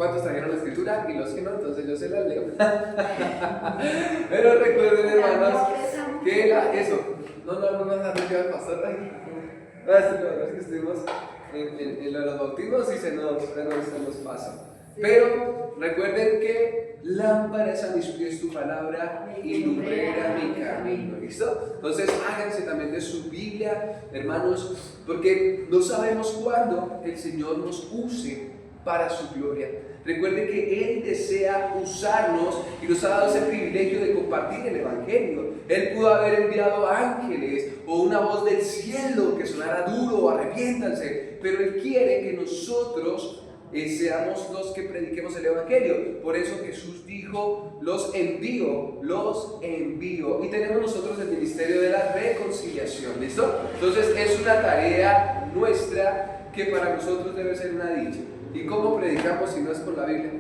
¿Cuántos trajeron la escritura? Y los que no, entonces yo se las leo. Pero recuerden, hermanos, que eso, no nos lleva el pastor. Es que estuvimos en los bautismos y se nos pasa. Pero recuerden que lámpara es a mis pies tu palabra y lumbrera mi camino. ¿Listo? Entonces háganse también de su Biblia, hermanos, porque no sabemos cuándo el Señor nos use para su gloria. Recuerden que Él desea usarnos y nos ha dado ese privilegio de compartir el Evangelio. Él pudo haber enviado ángeles o una voz del cielo que sonara duro, arrepiéntanse, pero Él quiere que nosotros seamos los que prediquemos el Evangelio. Por eso Jesús dijo: los envío. Y tenemos nosotros el ministerio de la reconciliación. ¿Listo? Entonces es una tarea nuestra que para nosotros debe ser una dicha. ¿Y cómo predicamos si no es con la Biblia?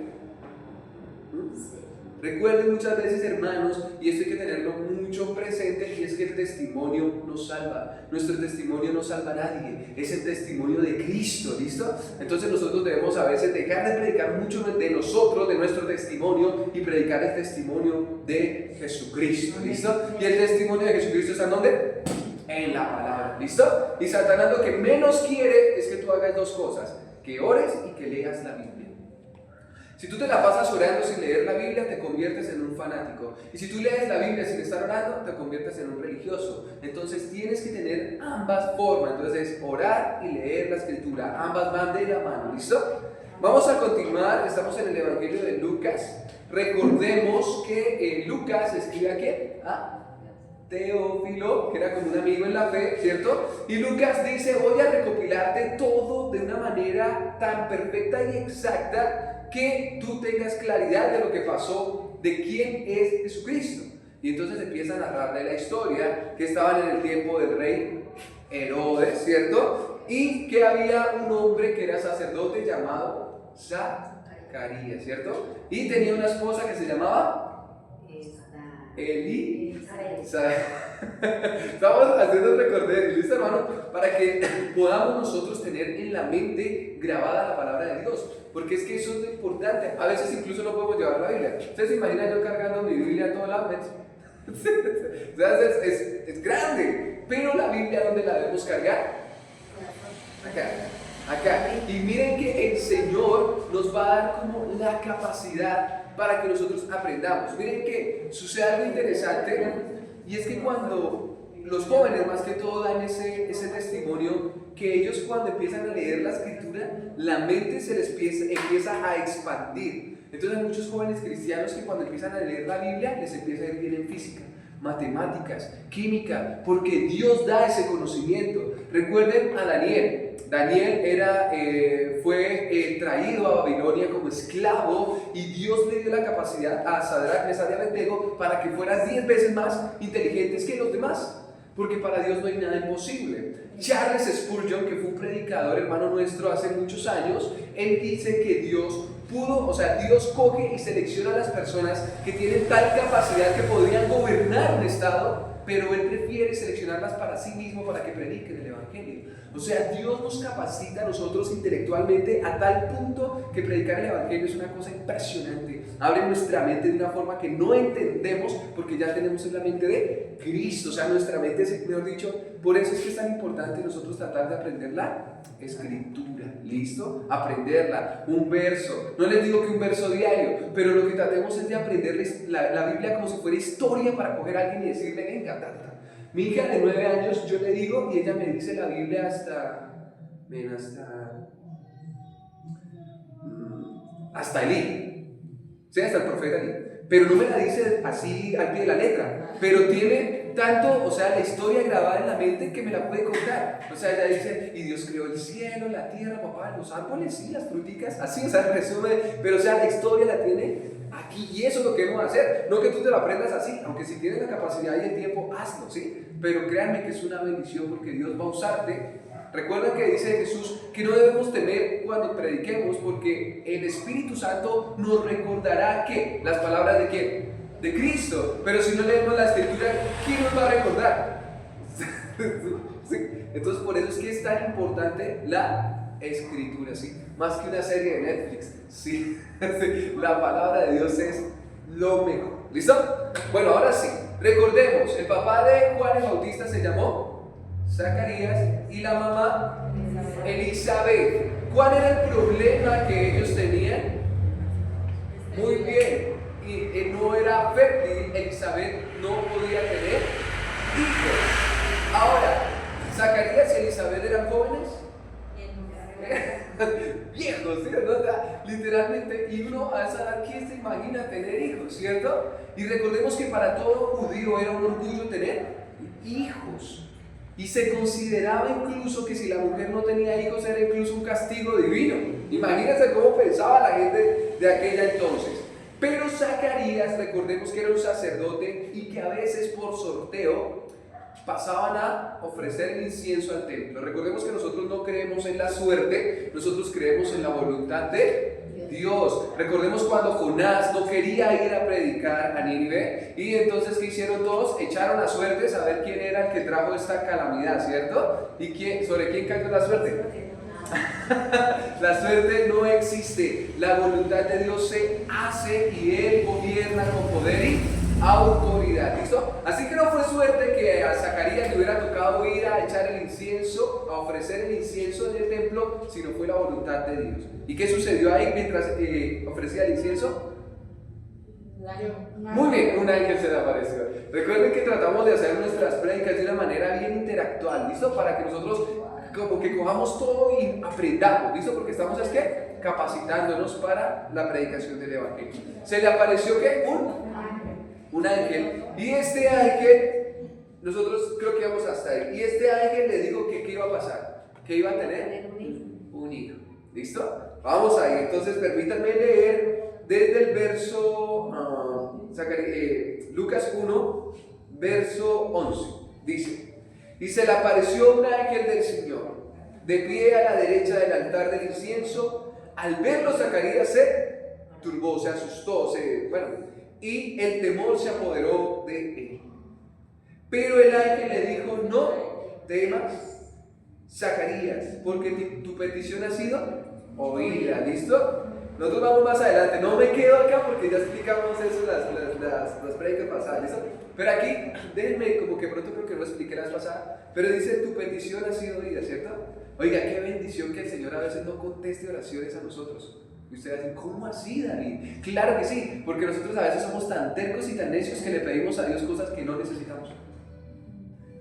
Recuerden muchas veces, hermanos, y esto hay que tenerlo mucho presente, y es que el testimonio nos salva. Nuestro testimonio no salva a nadie, es el testimonio de Cristo, ¿listo? Entonces nosotros debemos a veces dejar de predicar mucho de nosotros, de nuestro testimonio, y predicar el testimonio de Jesucristo, ¿listo? Y el testimonio de Jesucristo está ¿en dónde? En la palabra, ¿listo? Y Satanás lo que menos quiere es que tú hagas dos cosas: que ores y que leas la Biblia. Si tú te la pasas orando sin leer la Biblia, te conviertes en un fanático. Y si tú lees la Biblia sin estar orando, te conviertes en un religioso. Entonces tienes que tener ambas formas. Entonces es orar y leer la Escritura. Ambas van de la mano, ¿listo? Vamos a continuar. Estamos en el Evangelio de Lucas. Recordemos que Lucas escribe ¿a quién? A Teófilo, que era como un amigo en la fe, ¿cierto? Y Lucas dice: voy a recopilarte todo de una manera tan perfecta y exacta que tú tengas claridad de lo que pasó, de quién es Jesucristo. Y entonces empieza a narrarle la historia, que estaban en el tiempo del rey Herodes, ¿cierto? Y que había un hombre que era sacerdote llamado Zacarías, ¿cierto? Y tenía una esposa que se llamaba Estamos haciendo recordar, ¿listo, hermano? Para que podamos nosotros tener en la mente grabada la palabra de Dios, porque es que eso es lo importante. A veces incluso no podemos llevar la Biblia. Ustedes se imaginan yo cargando mi Biblia a todo lado. O sea, es grande, pero la Biblia, ¿dónde la debemos cargar? Acá. Y miren que el Señor nos va a dar como la capacidad para que nosotros aprendamos. Miren que sucede algo interesante, y es que cuando los jóvenes más que todo dan ese testimonio, que ellos cuando empiezan a leer la Escritura, la mente se les empieza a expandir. Entonces hay muchos jóvenes cristianos que cuando empiezan a leer la Biblia les empieza a ir bien en física, matemáticas, química, porque Dios da ese conocimiento. Recuerden a Daniel. Daniel fue traído a Babilonia como esclavo, y Dios le dio la capacidad a Sadrach, Mesach y Abednego para que fueran 10 veces más inteligentes que los demás, porque para Dios no hay nada imposible. Charles Spurgeon, que fue un predicador, hermano nuestro, hace muchos años, él dice que Dios coge y selecciona a las personas que tienen tal capacidad que podrían gobernar un estado, pero Él prefiere seleccionarlas para sí mismo, para que prediquen el Evangelio. O sea, Dios nos capacita a nosotros intelectualmente a tal punto que predicar el Evangelio es una cosa impresionante. Abre nuestra mente de una forma que no entendemos, porque ya tenemos en la mente de Cristo. O sea, nuestra mente es, mejor dicho, por eso es que es tan importante nosotros tratar de aprender la Escritura. ¿Listo? Aprenderla, un verso. No les digo que un verso diario, pero lo que tratemos es de aprender la Biblia como si fuera historia, para coger a alguien y decirle: venga, tata. Mi hija de 9 años, yo le digo, y ella me dice la Biblia hasta Elí, ¿sí? Hasta el profeta Elí, pero no me la dice así al pie de la letra, pero tiene tanto, o sea, la historia grabada en la mente que me la puede contar. O sea, ella dice: y Dios creó el cielo, la tierra, papá, los árboles, sí, las fruticas, así, o sea, resume, pero o sea, la historia la tiene aquí, y eso es lo que vamos a hacer. No que tú te lo aprendas así, aunque si tienes la capacidad y el tiempo, hazlo, ¿sí? Pero créanme que es una bendición, porque Dios va a usarte. Recuerda que dice Jesús que no debemos temer cuando prediquemos, porque el Espíritu Santo nos recordará que las palabras de ¿quién? De Cristo. Pero si no leemos la Escritura, ¿quién nos va a recordar? ¿Sí? Entonces por eso es que es tan importante la Escritura, sí. Más que una serie de Netflix, sí. La palabra de Dios es lo mejor. ¿Listo? Bueno, ahora sí. Recordemos, el papá de Juan el Bautista se llamó Zacarías y la mamá Elizabeth. ¿Cuál era el problema que ellos tenían? Muy bien. Y no era fértil, Elizabeth no podía tener hijos. Ahora, ¿Zacarías y Elizabeth eran jóvenes? Viejos, ¿cierto? O sea, literalmente, y uno a esa edad, ¿quién se imagina tener hijos, cierto? Y recordemos que para todo judío era un orgullo tener hijos. Y se consideraba incluso que si la mujer no tenía hijos era incluso un castigo divino. Imagínense cómo pensaba la gente de aquella entonces. Pero Zacarías, recordemos que era un sacerdote y que a veces por sorteo pasaban a ofrecer el incienso al templo. Recordemos que nosotros no creemos en la suerte, nosotros creemos en la voluntad de Dios. Recordemos cuando Jonás no quería ir a predicar a Nínive y entonces ¿qué hicieron todos? Echaron a suertes a ver quién era el que trajo esta calamidad, ¿cierto? ¿Y sobre quién cayó la suerte? La suerte no existe, la voluntad de Dios se hace y Él gobierna con poder y autoridad, ¿listo? Así que no fue suerte que a Zacarías le hubiera tocado ir a echar el incienso, a ofrecer el incienso en el templo, sino fue la voluntad de Dios. ¿Y qué sucedió ahí mientras ofrecía el incienso? Muy bien, un ángel se le apareció. Recuerden que tratamos de hacer nuestras prédicas de una manera bien interactual, ¿listo? Para que nosotros como que cojamos todo y aprendamos, ¿listo? Porque estamos, ¿es qué? Capacitándonos para la predicación del evangelio. ¿Se le apareció qué? Un ángel. Y este ángel, nosotros creo que vamos hasta ahí. Y este ángel le dijo que qué iba a pasar, que iba a tener un hijo. ¿Listo? Vamos ahí. Entonces permítanme leer desde el verso Lucas 1, verso 11. Dice: y se le apareció un ángel del Señor, de pie a la derecha del altar del incienso. Al verlo, Zacarías se turbó, se asustó, y el temor se apoderó de él. Pero el ángel le dijo: no temas, Zacarías, porque tu petición ha sido oída. ¿Listo? Nosotros vamos más adelante, no me quedo acá porque ya explicamos eso las prédicas pasadas, ¿listo? Pero aquí, déjenme, como que pronto creo que lo expliqué las pasadas, pero dice: tu petición ha sido oída, ¿cierto? Oiga, qué bendición que el Señor a veces no conteste oraciones a nosotros. Y ustedes dicen: ¿cómo así, David? Claro que sí, porque nosotros a veces somos tan tercos y tan necios que le pedimos a Dios cosas que no necesitamos.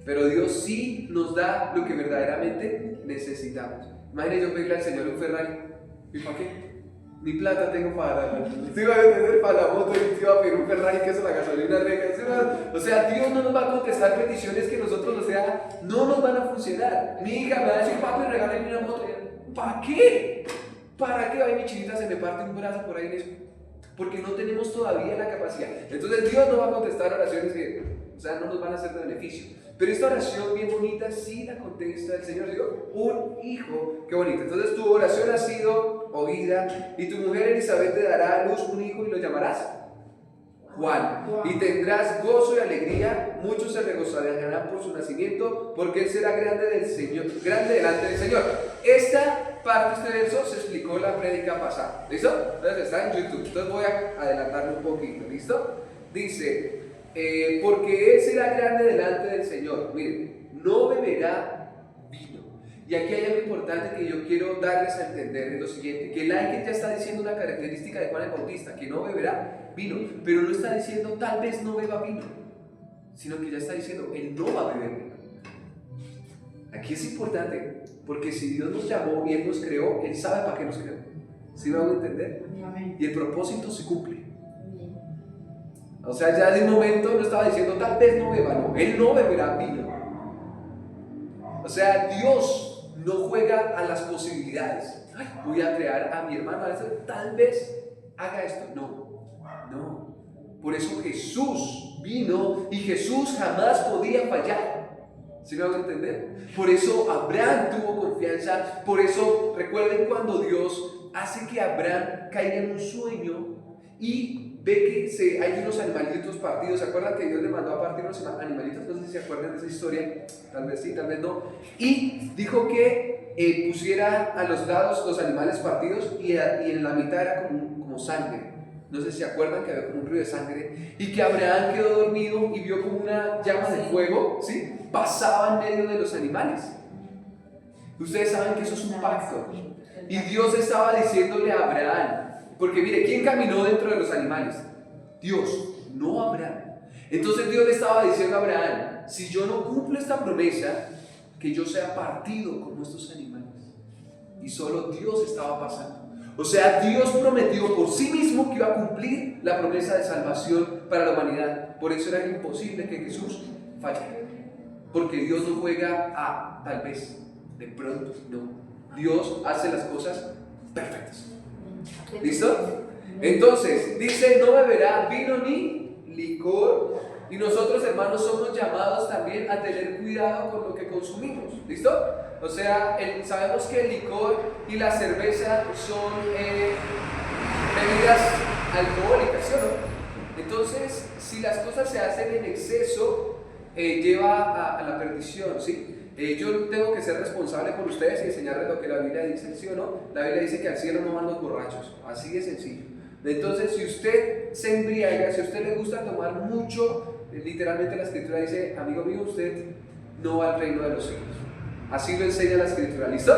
Pero Dios sí nos da lo que verdaderamente necesitamos. Imagínense yo pedirle al Señor un Ferrari. ¿Y para qué? Ni plata tengo para la moto y te iba a pedir un Ferrari, que es la gasolina reca. O sea, Dios no nos va a contestar peticiones que nosotros, no nos van a funcionar. Mi hija me va a decir: papi, regálame una moto. ¿Para qué? ¿Para qué? Ay, mi chinita se me parte un brazo por ahí en eso. Porque no tenemos todavía la capacidad. Entonces Dios no va a contestar oraciones que, no nos van a hacer de beneficio. Pero esta oración bien bonita sí la contesta el Señor. Digo, un hijo, qué bonito. Entonces tu oración ha sido oída y tu mujer Elizabeth te dará a luz un hijo y lo llamarás Juan. Y tendrás gozo y alegría. Muchos se regocijarán por su nacimiento, porque él será grande delante del Señor. Esta parte, este verso, se explicó en la prédica pasada. ¿Listo? Entonces está en YouTube. Entonces voy a adelantarme un poquito. ¿Listo? Dice: porque él será grande delante del Señor. Miren, no beberá vino. Y aquí hay algo importante que yo quiero darles a entender: es lo siguiente, que el ángel ya está diciendo una característica de Juan el Bautista, que no beberá vino, pero no está diciendo tal vez no beba vino, sino que ya está diciendo él no va a beber vino. Aquí es importante, porque si Dios nos llamó y él nos creó, él sabe para qué nos creó. ¿Sí me van a entender? Y el propósito se cumple. O sea, ya de un momento no estaba diciendo tal vez no beba, no, él no beberá vino. O sea, Dios no juega a las posibilidades. Ay, voy a crear a mi hermano, tal vez haga esto. No. Por eso Jesús vino y Jesús jamás podía fallar. ¿Sí me van a entender? Por eso Abraham tuvo confianza. Por eso recuerden cuando Dios hace que Abraham caiga en un sueño y ve que hay unos animalitos partidos. ¿Se acuerdan que Dios le mandó a partir unos animalitos? No sé si se acuerdan de esa historia, tal vez sí, tal vez no. Y dijo que pusiera a los lados los animales partidos y en la mitad era como sangre. No sé si se acuerdan que había como un río de sangre y que Abraham quedó dormido y vio como una llama de fuego, ¿sí? Pasaba en medio de los animales. Ustedes saben que eso es un pacto. Y Dios estaba diciéndole a Abraham, porque mire, ¿quién caminó dentro de los animales? Dios, no Abraham. Entonces Dios le estaba diciendo a Abraham, si yo no cumplo esta promesa, que yo sea partido como estos animales. Y solo Dios estaba pasando. O sea, Dios prometió por sí mismo que iba a cumplir la promesa de salvación para la humanidad. Por eso era imposible que Jesús fallara. Porque Dios no juega a tal vez, de pronto, no. Dios hace las cosas perfectas. ¿Listo? Entonces, dice, no beberá vino ni licor. Y nosotros, hermanos, somos llamados también a tener cuidado con lo que consumimos. ¿Listo? O sea, sabemos que el licor y la cerveza son bebidas alcohólicas, ¿sí o no? Entonces, si las cosas se hacen en exceso, lleva a la perdición, ¿sí? Yo tengo que ser responsable por ustedes y enseñarles lo que la Biblia dice, ¿sí o no? La Biblia dice que al cielo no van los borrachos, así de sencillo. Entonces, si usted se embriaga, si a usted le gusta tomar mucho, literalmente la Escritura dice, amigo mío, usted no va al reino de los cielos. Así lo enseña la Escritura, ¿listo?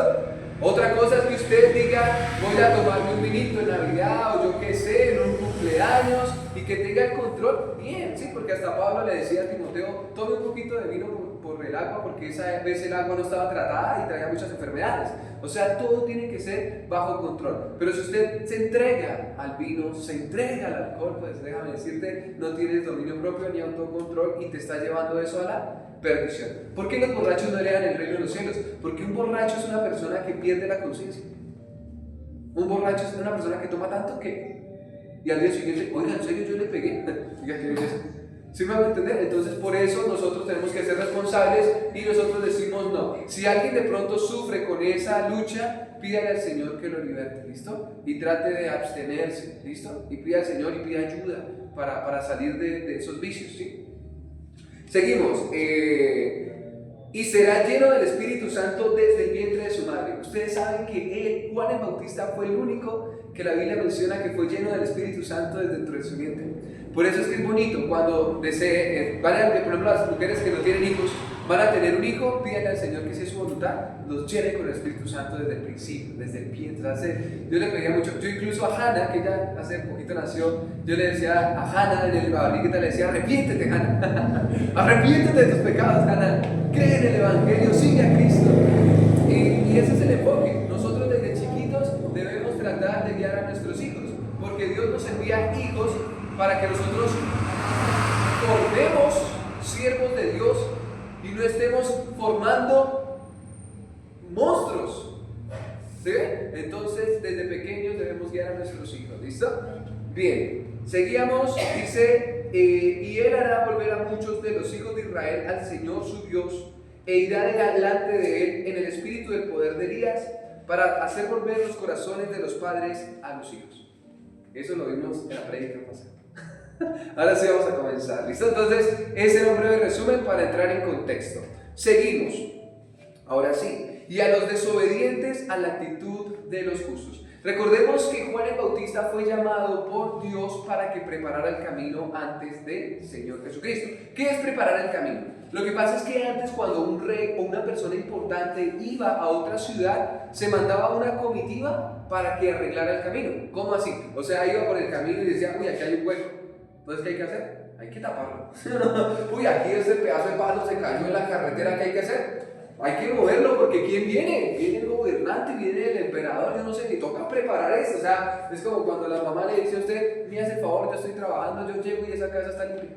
Otra cosa es que usted diga, voy a tomarme un vinito en Navidad o yo qué sé, en un cumpleaños y que tenga el control, bien, sí, porque hasta Pablo le decía a Timoteo, tome un poquito de vino por el agua porque esa vez el agua no estaba tratada y traía muchas enfermedades. O sea, todo tiene que ser bajo control. Pero si usted se entrega al vino, se entrega al alcohol, pues déjame decirte, no tienes dominio propio ni autocontrol y te está llevando eso a la perdición. ¿Por qué los borrachos no heredan el reino de los cielos? Porque un borracho es una persona que pierde la conciencia. Un borracho es una persona que toma tanto que y al día siguiente, oiga, en serio yo le pegué. Diga, ¿qué es eso? ¿Sí me van a entender? Entonces por eso nosotros tenemos que ser responsables y nosotros decimos no. Si alguien de pronto sufre con esa lucha, pídale al Señor que lo liberte, ¿listo? Y trate de abstenerse, ¿listo? Y pida al Señor y pida ayuda para salir de esos vicios, ¿sí? Seguimos. Y será lleno del Espíritu Santo desde el vientre de su madre. Ustedes saben que Juan el Bautista fue el único que la Biblia menciona que fue lleno del Espíritu Santo desde dentro de su vientre. Por eso es que es bonito cuando por ejemplo las mujeres que no tienen hijos van a tener un hijo, pídanle al Señor que sea su voluntad, los llene con el Espíritu Santo desde el principio, desde el vientre. Yo le pedía mucho, yo incluso a Hannah, que ella hace poquito nació, yo le decía a Hannah en el barriguita, le decía, arrepiéntete Hannah, arrepiéntete de tus pecados Hannah, cree en el Evangelio, sigue a Cristo. Y ese es el enfoque. Nosotros desde chiquitos debemos tratar de guiar a nuestros hijos, porque Dios nos envía hijos para que nosotros formemos siervos de Dios y no estemos formando monstruos. ¿Sí? Entonces, desde pequeños debemos guiar a nuestros hijos. ¿Listo? Bien, seguíamos. Dice, y él hará volver a muchos de los hijos de Israel al Señor su Dios, e irá delante de él en el espíritu del poder de Elías, para hacer volver los corazones de los padres a los hijos. Eso lo vimos en la prédica pasada. Ahora sí vamos a comenzar, ¿listo? Entonces, ese era un breve resumen para entrar en contexto. Seguimos. Ahora sí. Y a los desobedientes a la actitud de los justos. Recordemos que Juan el Bautista fue llamado por Dios para que preparara el camino antes del Señor Jesucristo. ¿Qué es preparar el camino? Lo que pasa es que antes, cuando un rey o una persona importante iba a otra ciudad, se mandaba una comitiva para que arreglara el camino. ¿Cómo así? O sea, iba por el camino y decía, uy, aquí hay un hueco. Entonces, ¿qué hay que hacer? Hay que taparlo. Uy, aquí este pedazo de palo se cayó en la carretera, ¿qué hay que hacer? Hay que moverlo porque ¿quién viene? Viene el gobernante, viene el emperador, yo no sé, ni toca preparar esto. O sea, es como cuando la mamá le dice a usted, me hace el favor, yo estoy trabajando, yo llego y esa casa está limpia.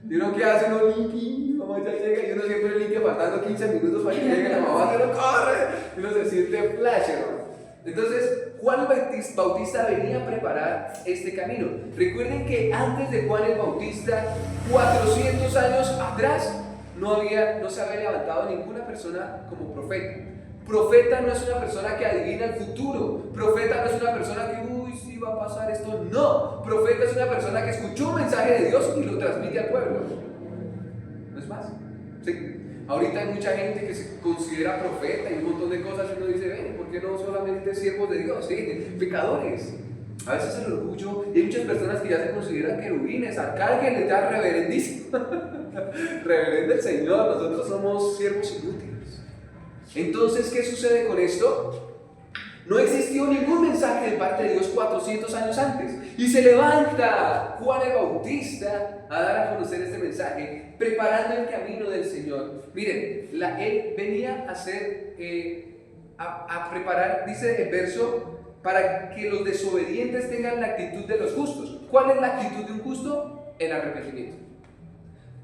Y uno qué hace, uno limpia, mamá ya llega y uno siempre limpia faltando 15 minutos para que llegue la mamá, se lo corre. Y uno se siente flash, hermano. Entonces, Juan el Bautista venía a preparar este camino. Recuerden que antes de Juan el Bautista, 400 años atrás, no se había levantado ninguna persona como profeta. Profeta no es una persona que adivina el futuro. Profeta no es una persona que, uy, sí va a pasar esto. No. Profeta es una persona que escuchó un mensaje de Dios y lo transmite al pueblo. ¿No es más? Sí. Ahorita hay mucha gente que se considera profeta y un montón de cosas y uno dice, ven, ¿por qué no solamente siervos de Dios? Sí, pecadores. A veces el orgullo, y hay muchas personas que ya se consideran querubines, arcángeles, ya reverendísimos. Reverendo el Señor, nosotros somos siervos inútiles. Entonces, ¿qué sucede con esto? No existió ningún mensaje de parte de Dios 400 años antes. Y se levanta Juan el Bautista a dar a conocer este mensaje, preparando el camino del Señor. Miren, él venía a hacer, a preparar, dice el verso, para que los desobedientes tengan la actitud de los justos. ¿Cuál es la actitud de un justo? El arrepentimiento.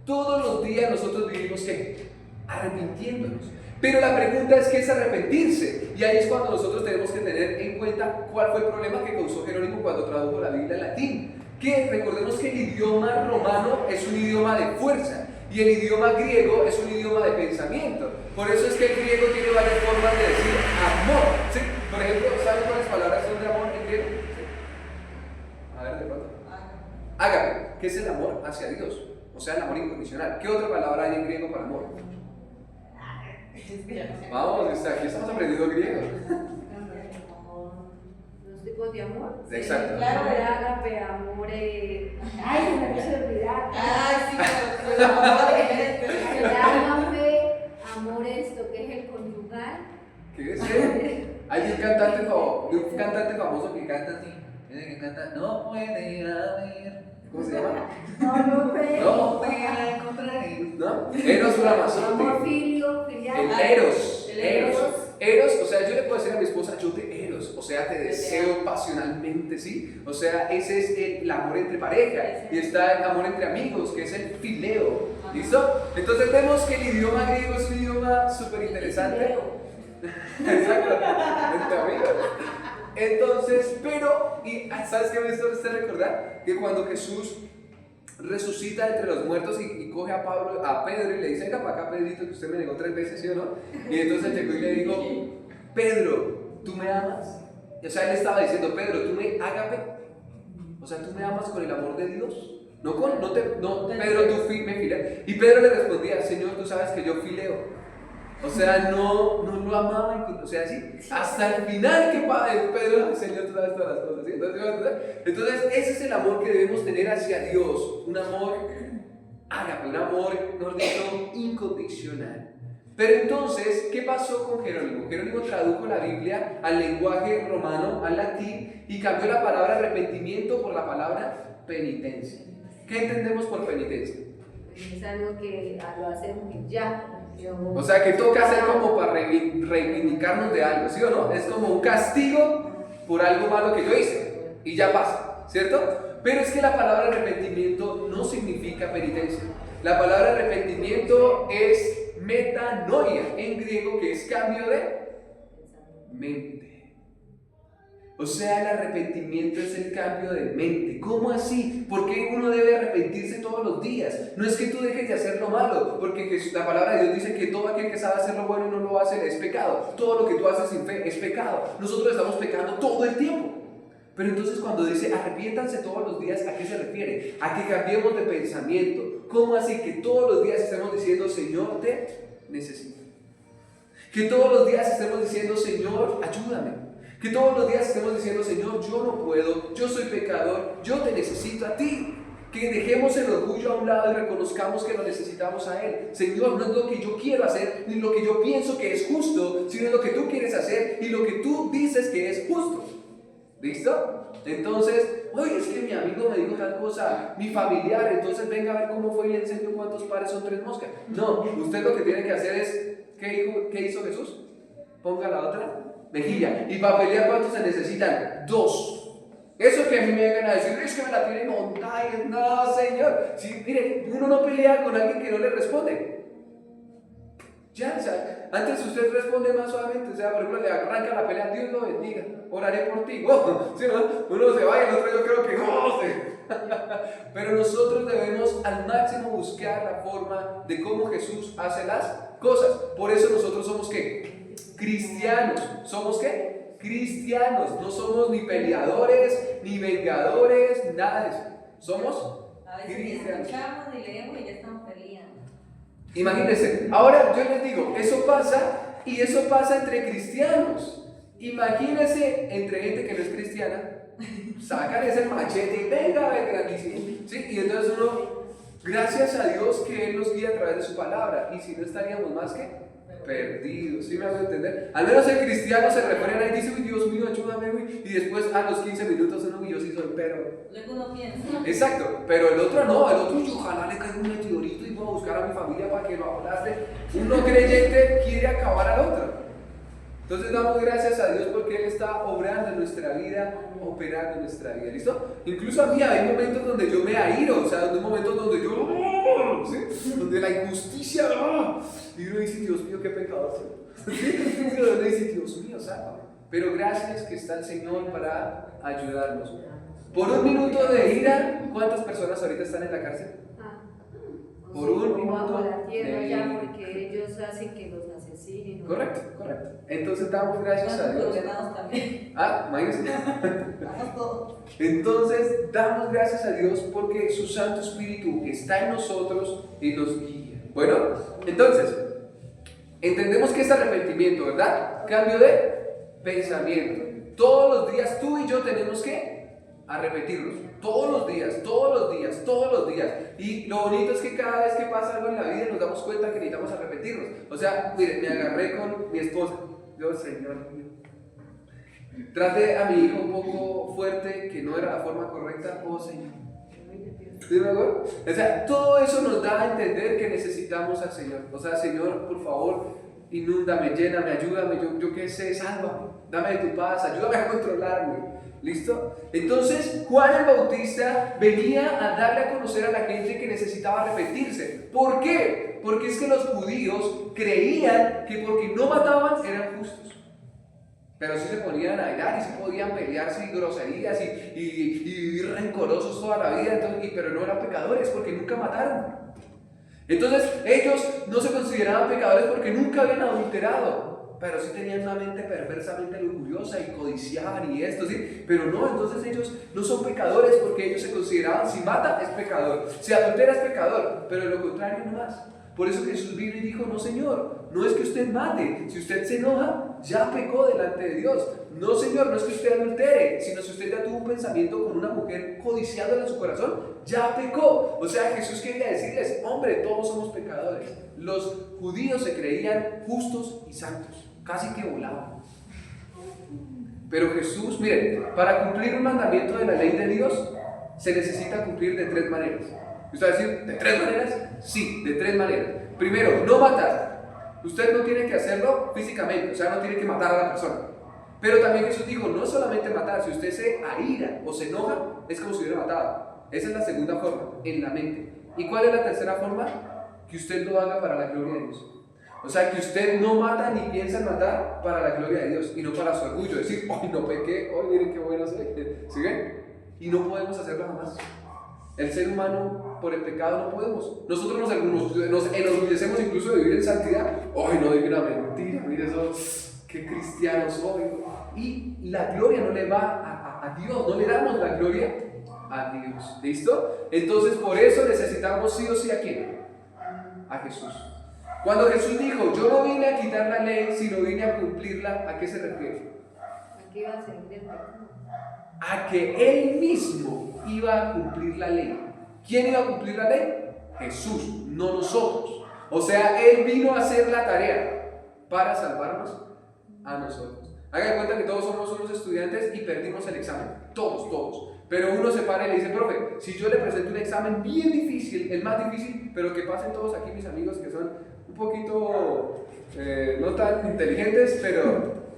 Todos los días nosotros vivimos, ¿qué? Arrepintiéndonos. Pero la pregunta es, ¿qué es arrepentirse? Y ahí es cuando nosotros tenemos que tener en cuenta cuál fue el problema que causó Jerónimo cuando tradujo la Biblia en latín. Que recordemos que el idioma romano es un idioma de fuerza y el idioma griego es un idioma de pensamiento. Por eso es que el griego tiene varias formas de decir amor. ¿Sí? Por ejemplo, ¿saben cuáles palabras son de amor en griego? ¿Sí? A ver, de pronto. Ágape, que es el amor hacia Dios, o sea, el amor incondicional. ¿Qué otra palabra hay en griego para amor? Vamos, aquí estamos aprendiendo griego. Los tipos de amor. Exacto. Claro, de ágape, amor. Ay, se me había olvidado. Ay, sí, amor. El ágape, amor, esto que es el conyugal. ¿Qué es? Hay un cantante famoso que canta así. Que canta, no puede haber. ¿Cómo se llama? No puede. No puede encontrar. ¿No? Eros Ramazotti. Amor filio, filial. El Eros. El Eros. Eros, o sea, yo le puedo decir a mi esposa, yo te eros, o sea, te deseo pasionalmente, ¿sí? O sea, ese es el amor entre pareja. Y está el amor entre amigos, que es el fileo. ¿Listo? Entonces vemos que el idioma griego es un idioma súper interesante. Exacto, entre amigos. Entonces, pero, y ¿sabes qué me hizo recordar? Que cuando Jesús resucita entre los muertos y coge a Pedro y le dice, venga para acá, Pedrito, que usted me negó 3 veces, ¿sí o no? Y entonces llegó y le dijo, Pedro, ¿tú me amas? O sea, él estaba diciendo, Pedro, ¿tú me ágape? O sea, ¿tú me amas con el amor de Dios? Pedro, tú me fileo. Y Pedro le respondía, Señor, tú sabes que yo fileo. O sea, no lo amaba, o sea, sí, hasta el final que Pedro, Señor, tú sabes todas las cosas, ¿sí? Entonces, ese es el amor que debemos tener hacia Dios, un amor ágape, un amor, mejor dicho, incondicional. Pero entonces, ¿qué pasó con Jerónimo? Jerónimo tradujo la Biblia al lenguaje romano, al latín, y cambió la palabra arrepentimiento por la palabra penitencia. ¿Qué entendemos por penitencia? Es algo que lo hacemos y ya. O sea, que toca hacer como para reivindicarnos de algo, ¿sí o no? Es como un castigo por algo malo que yo hice y ya pasa, ¿cierto? Pero es que la palabra arrepentimiento no significa penitencia. La palabra arrepentimiento es metanoia en griego, que es cambio de mente. O sea, el arrepentimiento es el cambio de mente. ¿Cómo así? ¿Por qué uno debe arrepentirse todos los días? No es que tú dejes de hacer lo malo, porque la palabra de Dios dice que todo aquel que sabe hacer lo bueno y no lo hace es pecado. Todo lo que tú haces sin fe es pecado. Nosotros estamos pecando todo el tiempo. Pero entonces cuando dice arrepiéntanse todos los días, ¿a qué se refiere? A que cambiemos de pensamiento. ¿Cómo así? Que todos los días estemos diciendo, Señor, te necesito. Que todos los días estemos diciendo, Señor, ayúdame. Que todos los días estemos diciendo, Señor, yo no puedo, yo soy pecador, yo te necesito a ti. Que dejemos el orgullo a un lado y reconozcamos que lo necesitamos a Él. Señor, no es lo que yo quiero hacer, ni lo que yo pienso que es justo, sino lo que tú quieres hacer y lo que tú dices que es justo. ¿Listo? Entonces, oye, es que mi amigo me dijo tal cosa, mi familiar, entonces venga a ver cómo fue y le enseño cuántos pares son 3 moscas. No, usted lo que tiene que hacer es, ¿qué hizo Jesús? Ponga la otra mejilla. Y para pelear, ¿cuántos se necesitan? 2. Eso que a mí me vengan a decir, es que me la tienen montada. No, Señor. Sí, mire, uno no pelea con alguien que no le responde. Ya, o sea, antes usted responde más suavemente. O sea, por ejemplo, le arranca la pelea, Dios lo bendiga, oraré por ti. Oh, ¿sí, no? Uno se va y el otro yo creo que Pero nosotros debemos al máximo buscar la forma de cómo Jesús hace las cosas. Por eso nosotros somos ¿qué? cristianos. ¿Somos qué? Cristianos. No somos ni peleadores, ni vengadores, nada de eso. Somos A veces ni cristianos. escuchamos ni leemos y ya estamos peleando. Imagínense, ahora yo les digo, eso pasa y eso pasa entre cristianos. Imagínense entre gente que no es cristiana, sacan ese machete y venga, ve grandísimo. ¿Sí? Y entonces uno, gracias a Dios que Él nos guía a través de su palabra, y si no estaríamos más que perdidos. ¿Sí me hago entender? Al menos el cristiano se refrena y dice, uy, Dios mío, ayúdame, güey. Y después a los 15 minutos uno, uy, yo sí soy, pero. Luego uno piensa. Exacto, pero el otro no, el otro, uy, ojalá le caiga un meteorito y voy a buscar a mi familia para que lo abrace. Un no creyente quiere acabar al otro. Entonces damos gracias a Dios porque Él está obrando en nuestra vida, operando en nuestra vida, ¿listo? Incluso a mí hay momentos donde yo me airo, o sea, hay momentos donde yo, ¿sí? Donde la injusticia, y uno dice, Dios mío, qué pecador soy. ¿Sí? Y uno dice, Dios mío, sálvame. Pero gracias que está el Señor para ayudarnos. Por un minuto de ira, ¿cuántas personas ahorita están en la cárcel? Por un minuto bajo la tierra de ya, ira. porque ellos hacen que los asesinen. Correcto, correcto. Entonces damos gracias a Estamos Dios. condenados también. Imagínense. Vamos todos. Entonces damos gracias a Dios porque su Santo Espíritu está en nosotros y nos guía. Bueno, entonces, entendemos que es arrepentimiento, ¿verdad? Cambio de pensamiento. Todos los días tú y yo tenemos que arrepentirnos. Todos los días, todos los días, todos los días. Y lo bonito es que cada vez que pasa algo en la vida nos damos cuenta que necesitamos arrepentirnos. O sea, miren, me agarré con mi esposa. Yo, Señor mío, traté a mi hijo un poco fuerte, que no era la forma correcta. Oh, Señor. ¿Sí me acuerdo? O sea, todo eso nos da a entender que necesitamos al Señor. O sea, Señor, por favor, inúndame, lléname, ayúdame, yo qué sé, sálvame, dame de tu paz, ayúdame a controlarme. ¿Listo? Entonces, Juan el Bautista venía a darle a conocer a la gente que necesitaba arrepentirse. ¿Por qué? Porque es que los judíos creían que porque no mataban eran justos. Pero sí se ponían a bailar y sí podían pelearse y groserías y rencorosos toda la vida, entonces, pero no eran pecadores porque nunca mataron. Entonces ellos no se consideraban pecadores porque nunca habían adulterado, pero sí tenían una mente perversamente lujuriosa y codiciaban y esto, ¿sí? Pero no, entonces ellos no son pecadores porque ellos se consideraban, si mata es pecador, si adultera es pecador, pero lo contrario no más. Por eso Jesús vino y dijo, no Señor, no es que usted mate, si usted se enoja, ya pecó delante de Dios. No Señor, no es que usted adultere, sino si usted ya tuvo un pensamiento con una mujer codiciándola en su corazón, ya pecó. O sea, Jesús quería decirles, hombre, todos somos pecadores. Los judíos se creían justos y santos, casi que volaban. Pero Jesús, miren, para cumplir un mandamiento de la ley de Dios, se necesita cumplir de 3 maneras. ¿Usted va a decir, ¿de 3 maneras? Sí, de 3 maneras. Primero, no matar. Usted no tiene que hacerlo físicamente, o sea, no tiene que matar a la persona. Pero también Jesús dijo, no solamente matar, si usted se aira o se enoja, es como si hubiera matado. Esa es la segunda forma, en la mente. ¿Y cuál es la tercera forma? Que usted lo haga para la gloria de Dios. O sea, que usted no mata ni piensa en matar para la gloria de Dios y no para su orgullo. Decir, hoy no pequé, hoy miren qué bueno soy. ¿Sí ven? Y no podemos hacerlo jamás. El ser humano, por el pecado, no podemos. Nosotros nos enorgullecemos incluso de vivir en santidad. Hoy no digo una mentira, mire eso, qué cristiano soy. Y la gloria no le va a Dios, no le damos la gloria a Dios. ¿Listo? Entonces, por eso necesitamos sí o sí a quién? A Jesús. Cuando Jesús dijo, yo no vine a quitar la ley, sino vine a cumplirla, ¿a qué se refiere? Aquí va a ser el pecado. A que Él mismo iba a cumplir la ley. ¿Quién iba a cumplir la ley? Jesús, no nosotros. O sea, Él vino a hacer la tarea para salvarnos a nosotros. Hagan cuenta que todos somos unos estudiantes y perdimos el examen. Todos. Pero uno se para y le dice, profe, si yo le presento un examen bien difícil, el más difícil, pero que pasen todos aquí mis amigos que son un poquito no tan inteligentes,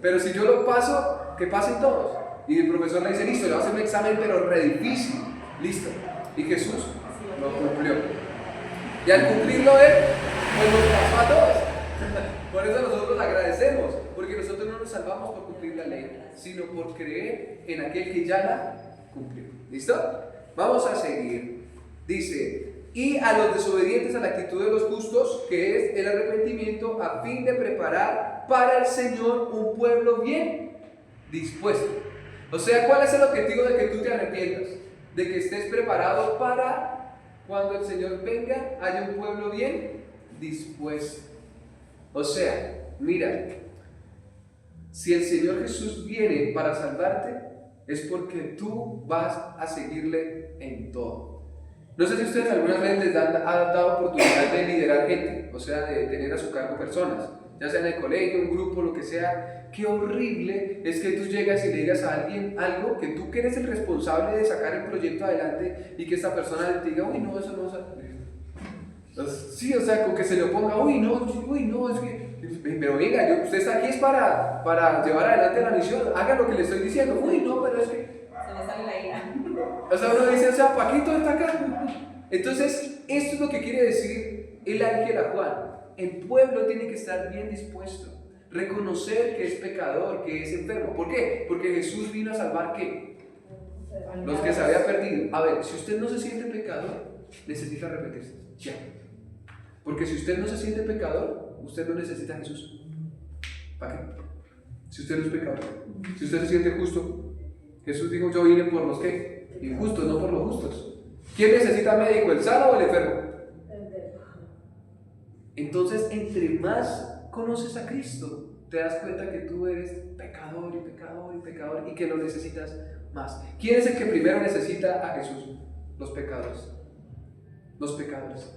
pero si yo lo paso, que pasen todos. Y el profesor le dice, listo, le va a hacer un examen pero re difícil, listo. Y Jesús lo cumplió. Y al cumplirlo Él, pues nos pasó a todos. Por eso nosotros agradecemos, porque nosotros no nos salvamos por cumplir la ley, sino por creer en aquel que ya la cumplió. ¿Listo? Vamos a seguir. Dice, y a los desobedientes a la actitud de los justos, que es el arrepentimiento, a fin de preparar para el Señor un pueblo bien dispuesto. O sea, ¿cuál es el objetivo de que tú te arrepientas? De que estés preparado para cuando el Señor venga, haya un pueblo bien dispuesto. O sea, mira, si el Señor Jesús viene para salvarte, es porque tú vas a seguirle en todo. No sé si ustedes alguna vez les han dado oportunidad de liderar gente, o sea, de tener a su cargo personas, ya sea en el colegio, un grupo, lo que sea. Qué horrible es que tú llegas y le digas a alguien algo, que tú que eres el responsable de sacar el proyecto adelante y que esta persona te diga, uy, no, eso no es. Sí, o sea, con que se le oponga, uy, no, es que. Pero venga, usted está aquí es para llevar adelante la misión, haga lo que le estoy diciendo, uy, no, pero es que. Se me sale la ira. O sea, uno dice, o sea, Paquito está acá. Entonces, esto es lo que quiere decir el ángel a Juan. El pueblo tiene que estar bien dispuesto, reconocer que es pecador, que es enfermo. ¿Por qué? Porque Jesús vino a salvar ¿qué? Los que se habían perdido. A ver, si usted no se siente pecador, necesita arrepentirse. Ya. Porque si usted no se siente pecador, usted no necesita a Jesús. ¿Para qué? Si usted no es pecador. Si usted se siente justo, Jesús dijo, yo vine por los ¿qué? Injustos, no por los justos. ¿Quién necesita médico, el sano o el enfermo? Entonces, entre más conoces a Cristo, te das cuenta que tú eres pecador y pecador y pecador y que lo necesitas más. ¿Quién es el que primero necesita a Jesús? Los pecadores. Los pecadores.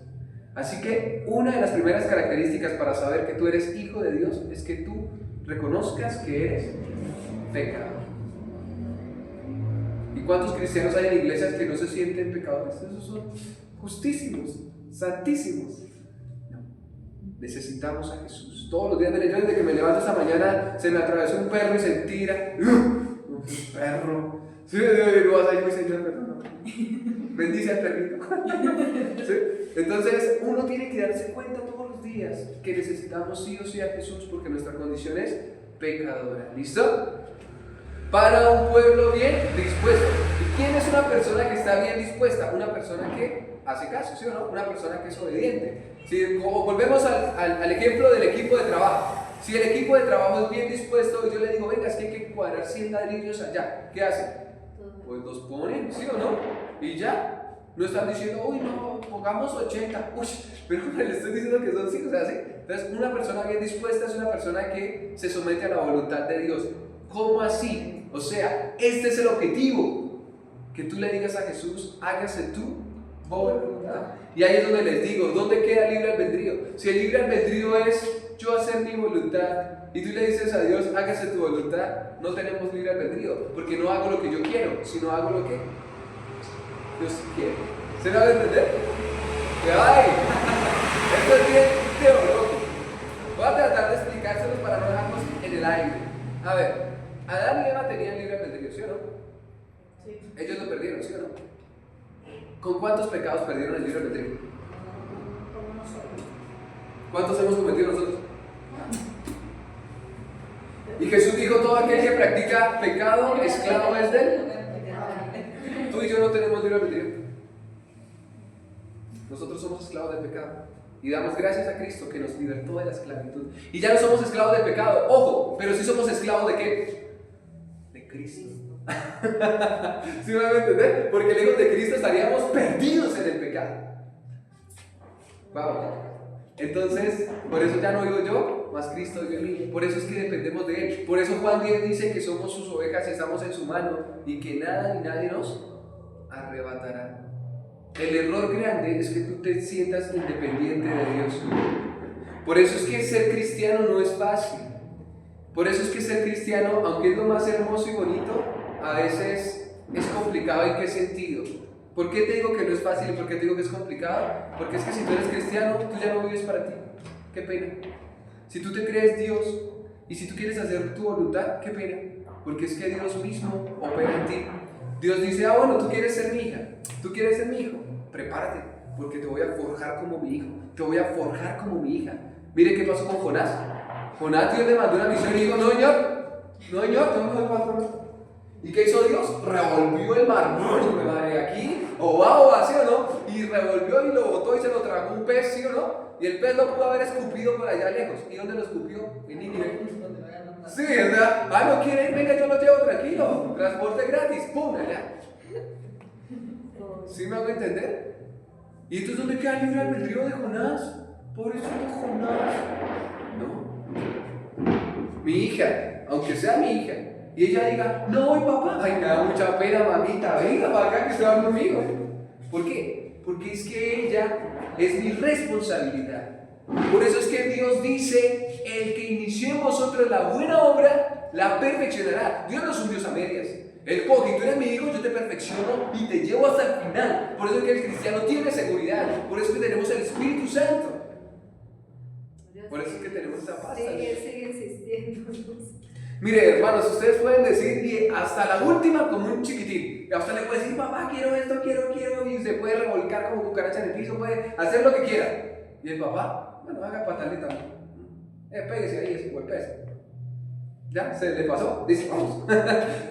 Así que una de las primeras características para saber que tú eres hijo de Dios es que tú reconozcas que eres pecador. ¿Y cuántos cristianos hay en iglesias que no se sienten pecadores? Esos son justísimos, santísimos. Necesitamos a Jesús. Todos los días, yo desde que me levanto esta mañana, se me atravesó un perro y se tira. Un perro. Sí, lo vas a ir, mi Señor, perdón. Bendice al perrito. ¿Sí? Entonces, uno tiene que darse cuenta todos los días que necesitamos sí o sí a Jesús porque nuestra condición es pecadora. ¿Listo? Para un pueblo bien dispuesto. ¿Y quién es una persona que está bien dispuesta? Una persona que hace caso, ¿sí o no? Una persona que es obediente. Si volvemos al ejemplo del equipo de trabajo. Si el equipo de trabajo es bien dispuesto y yo le digo, venga, es que hay que cuadrar 100 ladrillos allá, ¿qué hacen? Pues los ponen, ¿sí o no? Y ya. No están diciendo, uy, no, pongamos 80. Uy, pero le estoy diciendo que son 5, o sea, ¿sí? Entonces, una persona bien dispuesta es una persona que se somete a la voluntad de Dios. ¿Cómo así? O sea, este es el objetivo. Que tú le digas a Jesús, hágase tu voluntad. Y ahí es donde les digo, ¿dónde queda el libre albedrío? Si el libre albedrío es yo hacer mi voluntad y tú le dices a Dios, hágase tu voluntad, no tenemos libre albedrío, porque no hago lo que yo quiero, sino hago lo que Dios quiere. ¿Se me va a entender? ¡Ay! Esto es bien teológico. Voy a tratar de explicárselos para no dejarnos en el aire. A ver, Adán y Eva tenían libre albedrío, ¿sí o no? Sí. Ellos lo perdieron, ¿sí o no? ¿Con cuántos pecados perdieron el libre albedrío? ¿Cuántos hemos cometido nosotros? Y Jesús dijo, todo aquel que practica pecado, esclavo es de él. Tú y yo no tenemos libre albedrío. Nosotros somos esclavos del pecado. Y damos gracias a Cristo que nos libertó de la esclavitud. Y ya no somos esclavos del pecado, ojo, pero sí somos esclavos de ¿qué? De Cristo. ¿Sí me van a entender? Porque lejos de Cristo estaríamos perdidos en el pecado. Wow. Entonces, por eso ya no vivo yo, más Cristo vive en mí. Por eso es que dependemos de Él. Por eso Juan 10 dice que somos sus ovejas y estamos en su mano y que nada ni nadie nos arrebatará. El error grande es que tú te sientas independiente de Dios. Por eso es que ser cristiano no es fácil. Por eso es que ser cristiano, aunque es lo más hermoso y bonito, a veces es complicado. ¿En qué sentido? ¿Por qué te digo que no es fácil y por qué te digo que es complicado? Porque es que si tú eres cristiano, tú ya no vives para ti. Qué pena. Si tú te crees Dios y si tú quieres hacer tu voluntad, qué pena. Porque es que Dios mismo opera en ti. Dios dice, bueno, tú quieres ser mi hija, tú quieres ser mi hijo, prepárate, porque te voy a forjar como mi hijo, te voy a forjar como mi hija. Mire qué pasó con Jonás. Jonás, Dios le mandó una misión y dijo, no señor, tengo que pasar. ¿Y qué hizo Dios? Revolvió el mar. Me va de aquí, Oba, ¿sí o no? Y revolvió y lo botó y se lo tragó un pez, ¿sí o no? Y el pez lo pudo haber escupido por allá lejos. ¿Y dónde lo escupió? En Nínive. Sí, ¿verdad? Ah, no quiere ir, venga, yo lo llevo tranquilo. Transporte gratis, pum, allá. ¿Sí me hago entender? ¿Y entonces dónde queda el libre albedrío de Jonás? Pobrecito Jonás. No. Mi hija, aunque sea mi hija, y ella diga, no voy papá, ay, me da mucha pena, mamita, venga para acá que se va conmigo. ¿Por qué? Porque es que ella es mi responsabilidad. Por eso es que Dios dice, el que inició en vosotros la buena obra, la perfeccionará. Dios no es un Dios a medias. Él coge, tú eres mi hijo, yo te perfecciono y te llevo hasta el final. Por eso es que el cristiano tiene seguridad. Por eso es que tenemos el Espíritu Santo. Por eso es que tenemos esta paz. Sí, él sigue insistiendo. Mire, hermanos, ustedes pueden decir y hasta la última como un chiquitín. Y a usted le puede decir, papá, quiero esto, quiero, y se puede revolcar como cucaracha en el piso, puede hacer lo que quiera. Y el papá, bueno, haga pataleta. Pégese ahí, ese golpea. Ya, se le pasó, dice, vamos.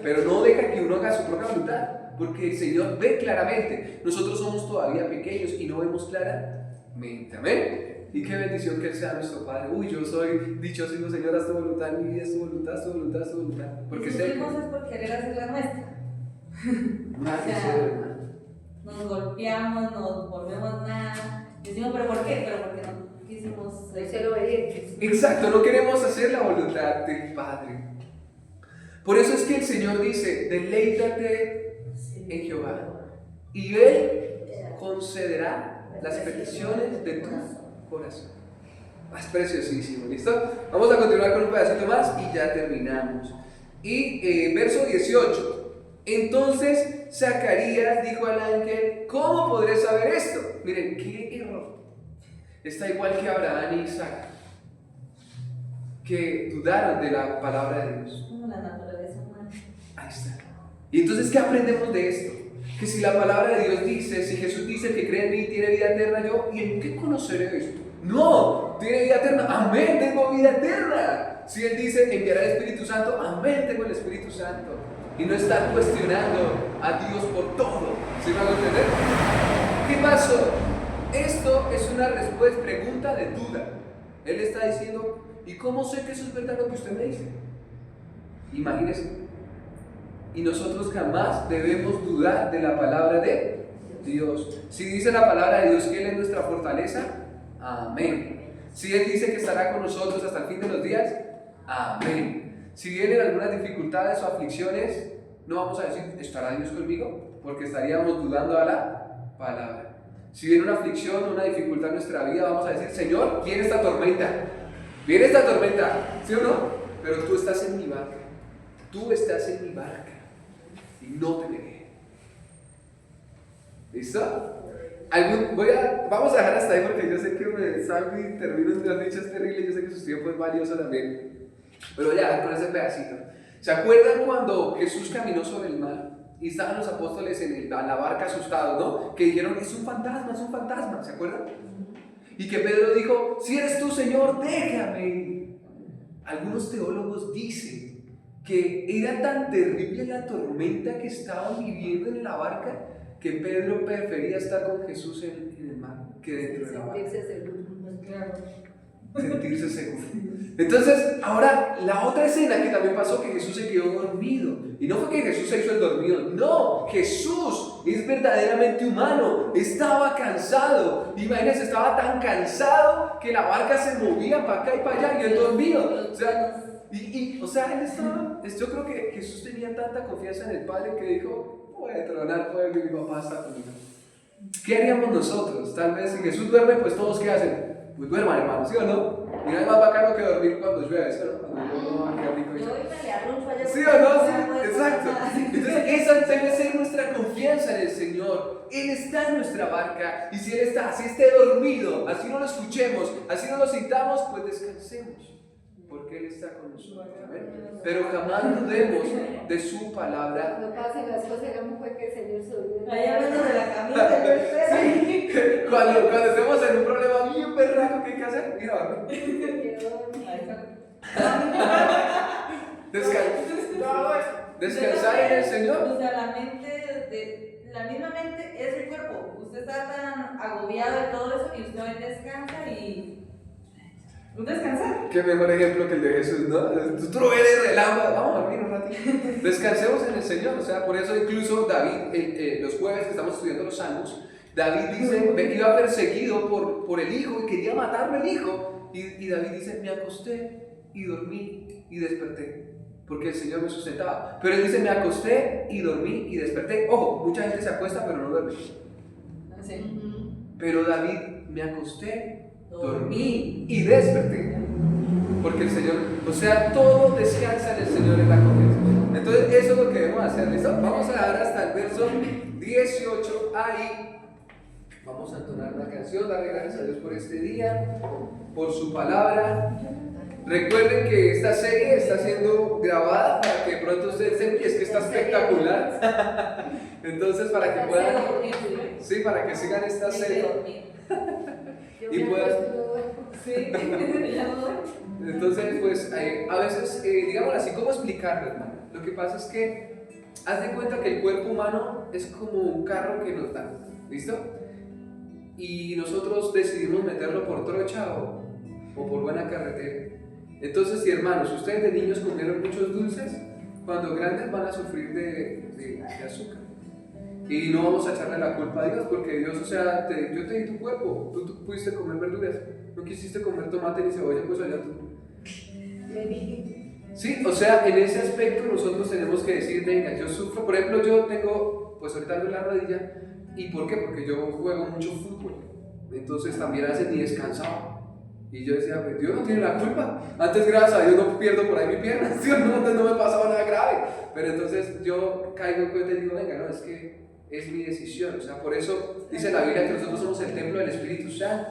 Pero no deja que uno haga su propia voluntad, porque el Señor ve claramente. Nosotros somos todavía pequeños y no vemos claramente. Amén. Y qué bendición que Él sea nuestro Padre. Uy, yo soy dichoso, Señor, haz tu voluntad en mi vida, haz tu voluntad, haz tu voluntad, haz tu voluntad. Porque sé que cosas por querer hacer la nuestra. Nos golpeamos, nos volvemos nada. Decimos, ¿pero por qué? Pero porque no quisimos ser obedientes. Exacto, no queremos hacer la voluntad del Padre. Por eso es que el Señor dice, deleítate en Jehová y Él concederá las peticiones de tu corazón. Es preciosísimo, ¿listo? Vamos a continuar con un pedacito más y ya terminamos. Y verso 18. Entonces Zacarías dijo al ángel, ¿cómo podré saber esto? Miren, qué error. Está igual que Abraham y Isaac, que dudaron de la palabra de Dios. como la naturaleza humana. Ahí está. Y entonces, ¿qué aprendemos de esto? Que si la palabra de Dios dice, si Jesús dice que cree en mí, tiene vida eterna, yo, ¿y en qué conoceré esto? No, tiene vida eterna, amén, tengo vida eterna. Si Él dice, enviará el Espíritu Santo, amén, tengo el Espíritu Santo. Y no estar cuestionando a Dios por todo. ¿Sí me van a entender? ¿Qué pasó? Esto es una respuesta, pregunta de duda. Él está diciendo, ¿y cómo sé que eso es verdad lo que usted me dice? Imagínese. Y nosotros jamás debemos dudar de la palabra de Dios. Si dice la palabra de Dios que Él es nuestra fortaleza, amén. Si Él dice que estará con nosotros hasta el fin de los días, amén. Si vienen algunas dificultades o aflicciones, no vamos a decir, ¿estará Dios conmigo? Porque estaríamos dudando a la palabra. Si viene una aflicción o una dificultad en nuestra vida, vamos a decir, Señor, viene esta tormenta. Viene esta tormenta, ¿sí o no? Pero tú estás en mi barca. Tú estás en mi barca. Y no te negué. ¿Listo? Vamos a dejar hasta ahí porque yo sé que me salgo y termino en unas dichas terribles. Yo sé que su tiempo es valioso también. Pero ya, con ese pedacito. ¿Se acuerdan cuando Jesús caminó sobre el mar? Y estaban los apóstoles en la barca asustados, ¿no? Que dijeron, es un fantasma, ¿se acuerdan? Y que Pedro dijo, si eres tú, Señor, déjame ir. Algunos teólogos dicen que era tan terrible la tormenta que estaban viviendo en la barca que Pedro prefería estar con Jesús en el mar que dentro de la barca. Sentirse seguro. Entonces, ahora la otra escena que también pasó, que Jesús se quedó dormido. Y no fue que Jesús se hizo el dormido, no, Jesús es verdaderamente humano, estaba cansado. Imagínense, estaba tan cansado que la barca se movía para acá y para allá y él dormido. O sea, él estaba, yo creo que Jesús tenía tanta confianza en el Padre que dijo, voy a tronar, puede que mi papá está conmigo. ¿Qué haríamos nosotros? Tal vez si Jesús duerme, pues todos ¿qué hacen? Pues duerman, hermano, ¿sí o no? Y no es más bacano que dormir cuando llueve, ¿sí o no? Cuando yo ¿sí o no? Sí, exacto. Entonces esa debe ser nuestra confianza en el Señor. Él está en nuestra barca y si Él está, así esté dormido, así no lo escuchemos, así no lo sintamos, pues descansemos. Porque Él está con nosotros. ¿Amén? Pero jamás dudemos de su palabra. No pasen las cosas, no fue que el Señor se olvidó. Ahí hablando de la camisa, sí. Cuando estemos en un problema bien berraco, ¿qué hay que hacer? Mira, ¿no? descansar en el Señor. O sea, la mente la misma mente es el cuerpo. Usted está tan agobiado de todo eso y usted hoy descansa y. Un descansar. Qué mejor ejemplo que el de Jesús, ¿no? Tú no eres del agua, vamos a dormir un ratito. Descansemos en el Señor, o sea, por eso incluso David, los jueves que estamos estudiando los Salmos, David dice, iba perseguido por el hijo y quería matarlo el hijo. Y David dice, me acosté y dormí y desperté, porque el Señor me sustentaba. Pero él dice, me acosté y dormí y desperté. Ojo, mucha gente se acuesta pero no duerme. Sí. Pero David, me acosté, dormí y desperté. Porque el Señor, o sea, todo descansa en el Señor en la confianza. Entonces, eso es lo que debemos hacer. ¿Listo? Vamos a dar hasta el verso 18 ahí. Vamos a entonar una canción, darle gracias a Dios por este día, por su palabra. Recuerden que esta serie está siendo grabada para que pronto ustedes se es que está espectacular. Entonces, para que puedan, sí, para que sigan esta serie y puedan. Sí. Entonces, pues, a veces, digámoslo así, ¿cómo explicarlo, hermano? Lo que pasa es que, haz de cuenta que el cuerpo humano es como un carro que nos dan, ¿listo? Y nosotros decidimos meterlo por trocha o por buena carretera. Entonces, si hermanos, ustedes de niños comieron muchos dulces, cuando grandes van a sufrir de azúcar. Y no vamos a echarle la culpa a Dios, porque Dios, o sea, yo te di tu cuerpo, tú pudiste comer verduras, no quisiste comer tomate ni cebolla, pues allá tú. Sí, o sea, en ese aspecto nosotros tenemos que decir, venga, yo sufro, por ejemplo, yo tengo, pues ahorita en la rodilla, ¿y por qué? Porque yo juego mucho fútbol, entonces también hace ni descansaba. Y yo decía, pues Dios no tiene la culpa. Antes, gracias a Dios, no pierdo por ahí mi pierna. Dios, antes no me pasaba nada grave. Pero entonces yo caigo en cuenta y digo, venga, no, es que es mi decisión. O sea, por eso dice la Biblia que nosotros somos el templo del Espíritu Santo.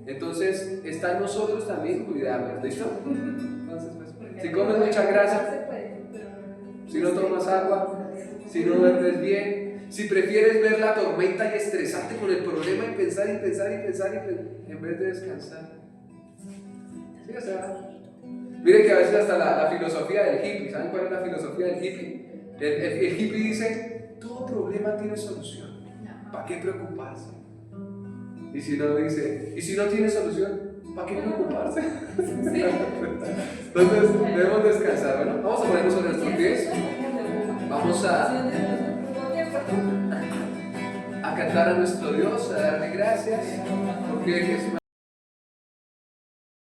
Entonces, está en nosotros también cuidarnos. ¿Listo? Entonces, pues, si comes mucha grasa, si no tomas agua, si no duermes bien, si prefieres ver la tormenta y estresarte con el problema y pensar en vez de descansar. Sí, o sea, miren que a veces hasta la filosofía del hippie, ¿saben cuál es la filosofía del hippie? El hippie dice, todo problema tiene solución, ¿para qué preocuparse? Y si no dice, y si no tiene solución, ¿para qué preocuparse? Entonces debemos descansar. Bueno, vamos a ponernos sobre nuestros pies, vamos a cantar a nuestro Dios, a darle gracias, porque es